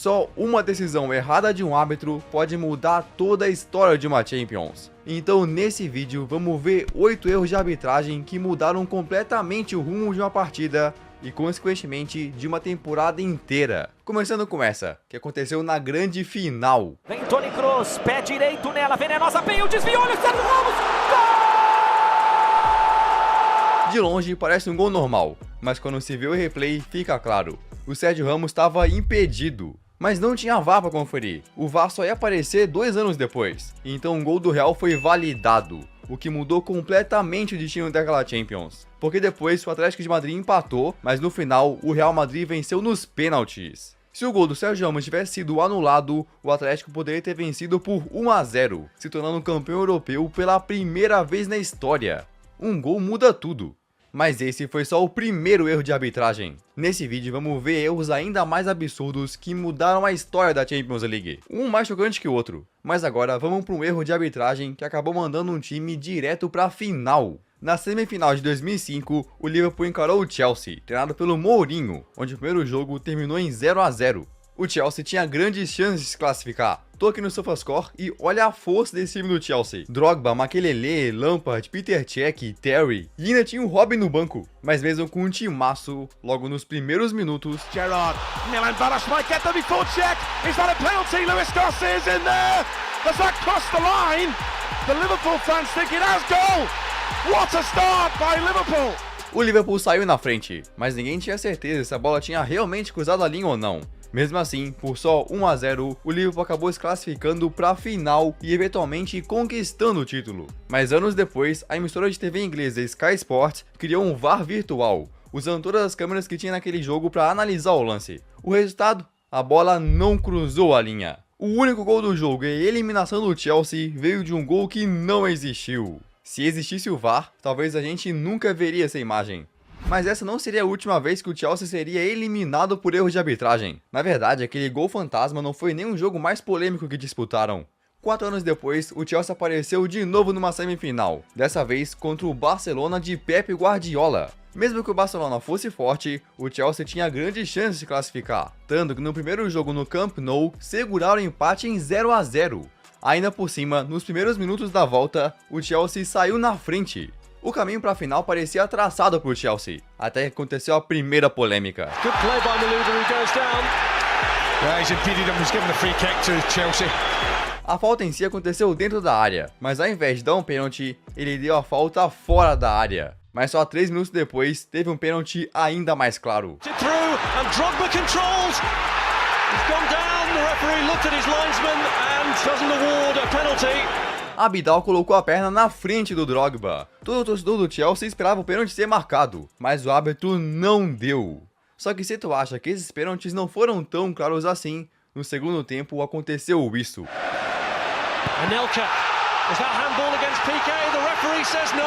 Só uma decisão errada de um árbitro pode mudar toda a história de uma Champions. Então nesse vídeo vamos ver 8 erros de arbitragem que mudaram completamente o rumo de uma partida e consequentemente de uma temporada inteira. Começando com essa, que aconteceu na grande final. Vem Toni Kroos, pé direito nela, venenosa, Bale, desviou, olha o Sérgio Ramos, gol! De longe parece um gol normal, mas quando se vê o replay fica claro. O Sérgio Ramos estava impedido, mas não tinha VAR para conferir. O VAR só ia aparecer 2 anos depois, então o gol do Real foi validado, o que mudou completamente o destino daquela Champions. Porque depois o Atlético de Madrid empatou, mas no final o Real Madrid venceu nos pênaltis. Se o gol do Sérgio Ramos tivesse sido anulado, o Atlético poderia ter vencido por 1-0, se tornando campeão europeu pela primeira vez na história. Um gol muda tudo. Mas esse foi só o primeiro erro de arbitragem. Nesse vídeo vamos ver erros ainda mais absurdos que mudaram a história da Champions League. Um mais chocante que o outro. Mas agora vamos para um erro de arbitragem que acabou mandando um time direto para a final. Na semifinal de 2005, o Liverpool encarou o Chelsea, treinado pelo Mourinho, onde o primeiro jogo terminou em 0-0. O Chelsea tinha grandes chances de se classificar. Tô aqui no SofaScore e olha a força desse time do Chelsea. Drogba, Makelele, Lampard, Peter Cech, Terry e ainda tinha o Robin no banco. Mas mesmo com um timaço, logo nos primeiros minutos... Gerrard, Milan Balas might get there before Cech. Is that a penalty? Luis Garcia's in there. Does that cross the line? The Liverpool fans think it has goal. What a start by Liverpool. O Liverpool saiu na frente, mas ninguém tinha certeza se a bola tinha realmente cruzado a linha ou não. Mesmo assim, por só 1-0, o Liverpool acabou se classificando para a final e eventualmente conquistando o título. Mas anos depois, a emissora de TV inglesa Sky Sports criou um VAR virtual, usando todas as câmeras que tinha naquele jogo para analisar o lance. O resultado? A bola não cruzou a linha. O único gol do jogo e a eliminação do Chelsea veio de um gol que não existiu. Se existisse o VAR, talvez a gente nunca veria essa imagem. Mas essa não seria a última vez que o Chelsea seria eliminado por erros de arbitragem. Na verdade, aquele gol fantasma não foi nem o jogo mais polêmico que disputaram. 4 anos depois, o Chelsea apareceu de novo numa semifinal, dessa vez contra o Barcelona de Pep Guardiola. Mesmo que o Barcelona fosse forte, o Chelsea tinha grandes chances de se classificar, tanto que no primeiro jogo no Camp Nou, seguraram o empate em 0-0. Ainda por cima, nos primeiros minutos da volta, o Chelsea saiu na frente. O caminho para a final parecia traçado para o Chelsea, até que aconteceu a primeira polêmica. Good play by Malouda, who goes down. Yeah, he's impeded him, he's given a free kick to Chelsea. A falta em si aconteceu dentro da área, mas ao invés de dar um pênalti, ele deu a falta fora da área. Mas só 3 minutos depois, teve um pênalti ainda mais claro. Drogba controls. He's gone down. The referee looked at his linesman and doesn't award a penalty. Abidal colocou a perna na frente do Drogba. Todo o torcedor do Chelsea esperava o pênalti ser marcado, mas o árbitro não deu. Só que se tu acha que esses pênaltis não foram tão claros assim, no segundo tempo aconteceu isso. Anelka, is that handball against Piqué? The referee says no.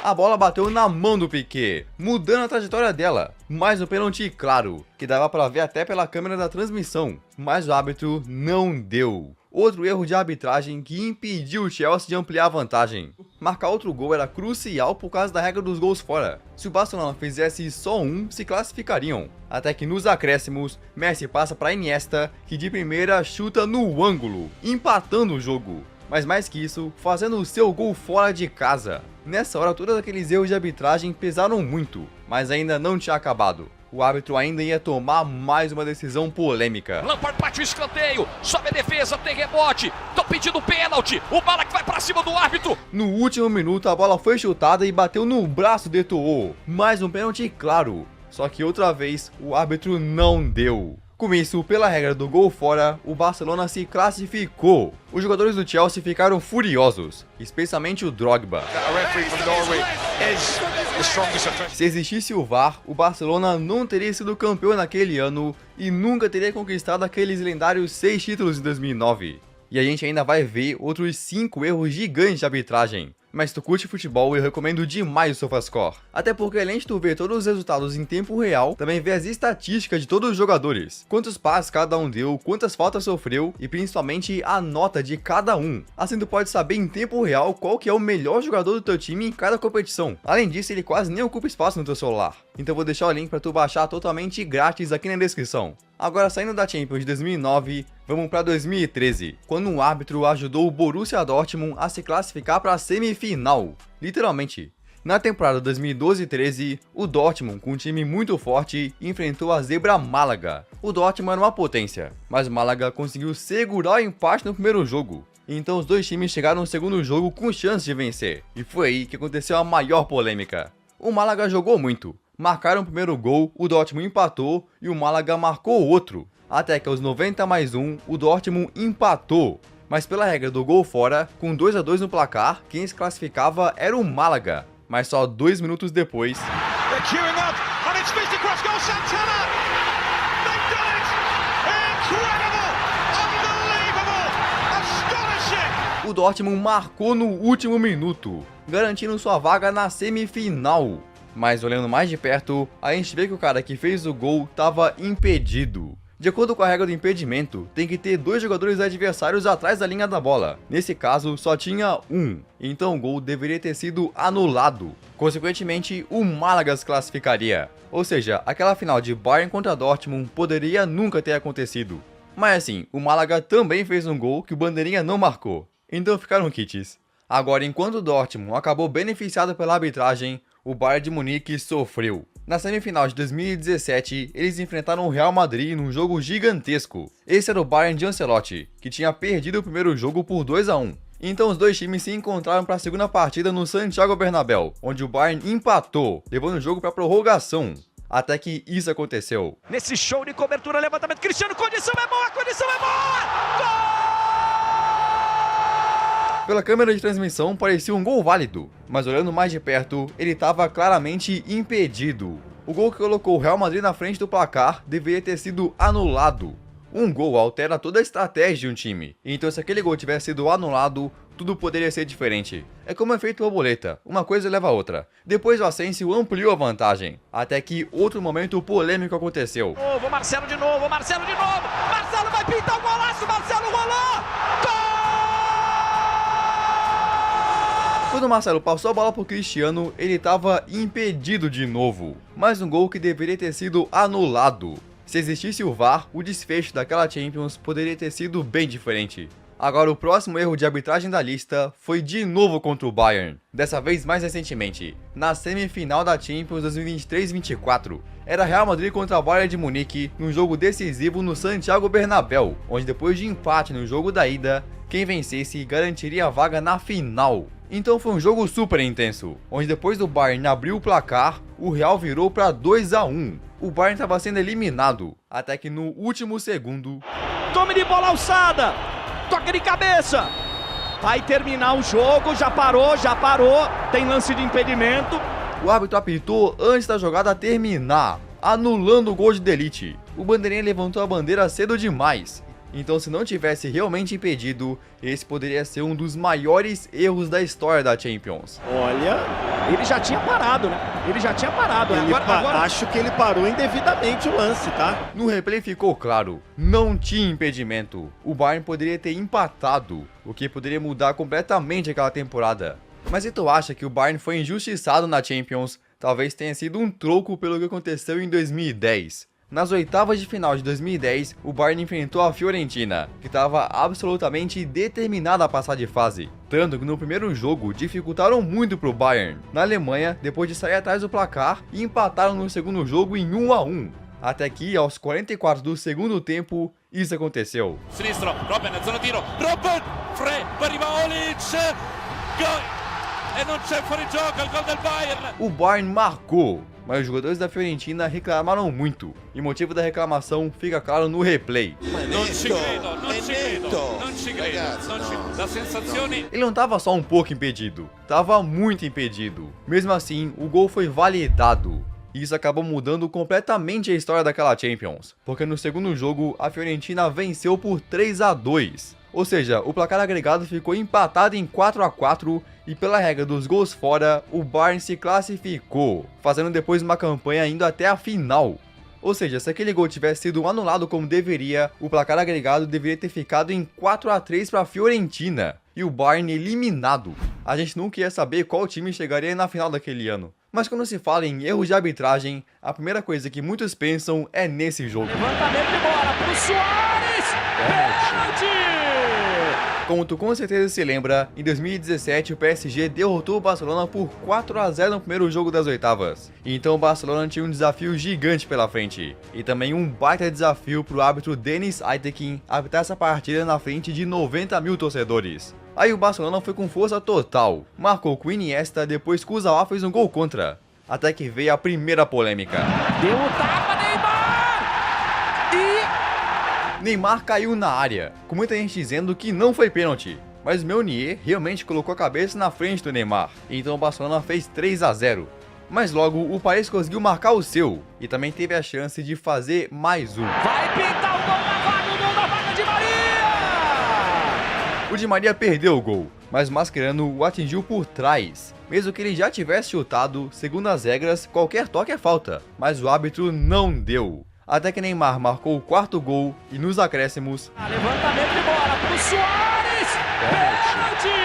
A bola bateu na mão do Piqué, mudando a trajetória dela. Mais um pênalti claro, que dava para ver até pela câmera da transmissão, mas o árbitro não deu. Outro erro de arbitragem que impediu o Chelsea de ampliar a vantagem. Marcar outro gol era crucial por causa da regra dos gols fora. Se o Barcelona fizesse só um, se classificariam. Até que nos acréscimos, Messi passa para Iniesta, que de primeira chuta no ângulo, empatando o jogo. Mas mais que isso, fazendo o seu gol fora de casa. Nessa hora, todos aqueles erros de arbitragem pesaram muito, mas ainda não tinha acabado. O árbitro ainda ia tomar mais uma decisão polêmica. Lampard bate o escanteio, sobe a defesa, tem rebote, estão pedindo pênalti, o Ballack vai pra cima do árbitro. No último minuto a bola foi chutada e bateu no braço de Eto'o. Mais um pênalti claro, só que outra vez o árbitro não deu. Com isso, pela regra do gol fora, o Barcelona se classificou. Os jogadores do Chelsea ficaram furiosos, especialmente o Drogba. Se existisse o VAR, o Barcelona não teria sido campeão naquele ano e nunca teria conquistado aqueles lendários 6 títulos em 2009. E a gente ainda vai ver outros 5 erros gigantes de arbitragem. Mas se tu curte futebol, eu recomendo demais o SofaScore. Até porque além de tu ver todos os resultados em tempo real, também vê as estatísticas de todos os jogadores. Quantos passes cada um deu, quantas faltas sofreu e principalmente a nota de cada um. Assim tu pode saber em tempo real qual que é o melhor jogador do teu time em cada competição. Além disso, ele quase nem ocupa espaço no teu celular. então vou deixar o link para tu baixar totalmente grátis aqui na descrição. Agora, saindo da Champions de 2009, vamos para 2013, quando um árbitro ajudou o Borussia Dortmund a se classificar para a semifinal, literalmente. Na temporada 2012-13, o Dortmund, com um time muito forte, enfrentou a zebra Málaga. O Dortmund era uma potência, mas o Málaga conseguiu segurar o empate no primeiro jogo. Então os dois times chegaram no segundo jogo com chance de vencer, e foi aí que aconteceu a maior polêmica. O Málaga jogou muito, marcaram o primeiro gol, o Dortmund empatou e o Málaga marcou outro. Até que aos 90+1, o Dortmund empatou. Mas pela regra do gol fora, com 2-2 no placar, quem se classificava era o Málaga. Mas só 2 minutos depois, o Dortmund marcou no último minuto, garantindo sua vaga na semifinal. Mas olhando mais de perto, a gente vê que o cara que fez o gol estava impedido. De acordo com a regra do impedimento, tem que ter 2 jogadores adversários atrás da linha da bola. Nesse caso, só tinha um, então o gol deveria ter sido anulado. Consequentemente, o Málaga se classificaria. Ou seja, aquela final de Bayern contra Dortmund poderia nunca ter acontecido. Mas assim, o Málaga também fez um gol que o Bandeirinha não marcou. Então ficaram kits. Agora, enquanto o Dortmund acabou beneficiado pela arbitragem, o Bayern de Munique sofreu. Na semifinal de 2017, eles enfrentaram o Real Madrid num jogo gigantesco. Esse era o Bayern de Ancelotti, que tinha perdido o primeiro jogo por 2-1. Então os dois times se encontraram para a segunda partida no Santiago Bernabéu, onde o Bayern empatou, levando o jogo para prorrogação. Até que isso aconteceu. Nesse show de cobertura, levantamento, Cristiano, condição é boa, condição é boa! Gol! Pela câmera de transmissão parecia um gol válido, mas olhando mais de perto, ele estava claramente impedido. O gol que colocou o Real Madrid na frente do placar deveria ter sido anulado. Um gol altera toda a estratégia de um time, então se aquele gol tivesse sido anulado, tudo poderia ser diferente. É como o efeito borboleta, uma coisa leva a outra. Depois o Asensio ampliou a vantagem, até que outro momento polêmico aconteceu. Marcelo de novo, Marcelo vai pintar o golaço, Marcelo rolou! Gol! Quando o Marcelo passou a bola pro Cristiano, ele estava impedido de novo. Mais um gol que deveria ter sido anulado. Se existisse o VAR, o desfecho daquela Champions poderia ter sido bem diferente. Agora o próximo erro de arbitragem da lista foi de novo contra o Bayern. Dessa vez mais recentemente, na semifinal da Champions 2023-24. Era Real Madrid contra o Bayern de Munique, num jogo decisivo no Santiago Bernabéu, onde depois de empate no jogo da ida, quem vencesse garantiria a vaga na final. Então foi um jogo super intenso, onde depois do Bayern abrir o placar, o Real virou para 2-1. O Bayern estava sendo eliminado, até que no último segundo... Tome de bola alçada, toque de cabeça, vai terminar o jogo, já parou, tem lance de impedimento. O árbitro apitou antes da jogada terminar, anulando o gol de Delite. O bandeirinha levantou a bandeira cedo demais. Então, se não tivesse realmente impedido, esse poderia ser um dos maiores erros da história da Champions. Olha, ele já tinha parado, né? Agora... Acho que ele parou indevidamente o lance, tá? No replay ficou claro, não tinha impedimento. O Bayern poderia ter empatado, o que poderia mudar completamente aquela temporada. Mas se tu acha que o Bayern foi injustiçado na Champions, talvez tenha sido um troco pelo que aconteceu em 2010. Nas oitavas de final de 2010, o Bayern enfrentou a Fiorentina, que estava absolutamente determinada a passar de fase. Tanto que no primeiro jogo dificultaram muito para o Bayern, na Alemanha, depois de sair atrás do placar, e empataram no segundo jogo em 1-1. Até que, aos 44 do segundo tempo, isso aconteceu. Sinistro, Robben, zona tiro, Robben, arriva Olic, gol! E não c'è fuori gioco, il gol del Bayern! O Bayern marcou, mas os jogadores da Fiorentina reclamaram muito, e o motivo da reclamação fica claro no replay. Ele não estava só um pouco impedido, estava muito impedido. Mesmo assim, o gol foi validado. E isso acabou mudando completamente a história daquela Champions, porque no segundo jogo a Fiorentina venceu por 3-2. Ou seja, o placar agregado ficou empatado em 4-4 e pela regra dos gols fora, o Bayern se classificou, fazendo depois uma campanha indo até a final. Ou seja, se aquele gol tivesse sido anulado como deveria, o placar agregado deveria ter ficado em 4-3 para a Fiorentina e o Bayern eliminado. A gente nunca ia saber qual time chegaria na final daquele ano. Mas quando se fala em erros de arbitragem, a primeira coisa que muitos pensam é nesse jogo. Levantamento de bola pro Suárez. Pênalti! Como tu com certeza se lembra, em 2017 o PSG derrotou o Barcelona por 4-0 no primeiro jogo das oitavas. Então o Barcelona tinha um desafio gigante pela frente. E também um baita desafio pro árbitro Deniz Aytekin arbitrar essa partida na frente de 90 mil torcedores. Aí o Barcelona foi com força total, marcou com Iniesta, depois Kurzawa fez um gol contra. Até que veio a primeira polêmica. Deu o tapa, Neymar! E... Neymar caiu na área, com muita gente dizendo que não foi pênalti. Mas o Meunier realmente colocou a cabeça na frente do Neymar, então o Barcelona fez 3-0. Mas logo o Paris conseguiu marcar o seu, e também teve a chance de fazer mais um. Vai pintar o gol da vaga de Maria! O Di Maria perdeu o gol, mas Mascherano o atingiu por trás. Mesmo que ele já tivesse chutado, segundo as regras, qualquer toque é falta, mas o árbitro não deu. Até que Neymar marcou o quarto gol e nos acréscimos... Levantamento de bola pro Suárez! Pênalti!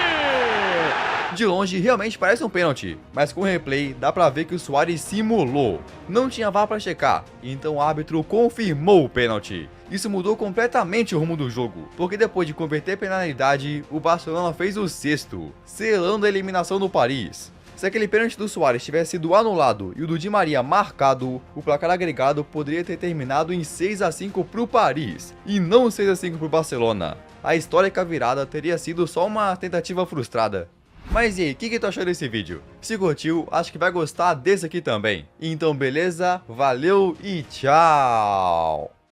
De longe realmente parece um pênalti, mas com o replay dá pra ver que o Suárez simulou. Não tinha VAR pra checar, então o árbitro confirmou o pênalti. Isso mudou completamente o rumo do jogo, porque depois de converter penalidade, o Barcelona fez o sexto, selando a eliminação do Paris. Se aquele pênalti do Suárez tivesse sido anulado e o do Di Maria marcado, o placar agregado poderia ter terminado em 6-5 pro Paris, e não 6-5 pro Barcelona. A histórica virada teria sido só uma tentativa frustrada. Mas e aí, o que tu achou desse vídeo? Se curtiu, acho que vai gostar desse aqui também. Então beleza, valeu e tchau!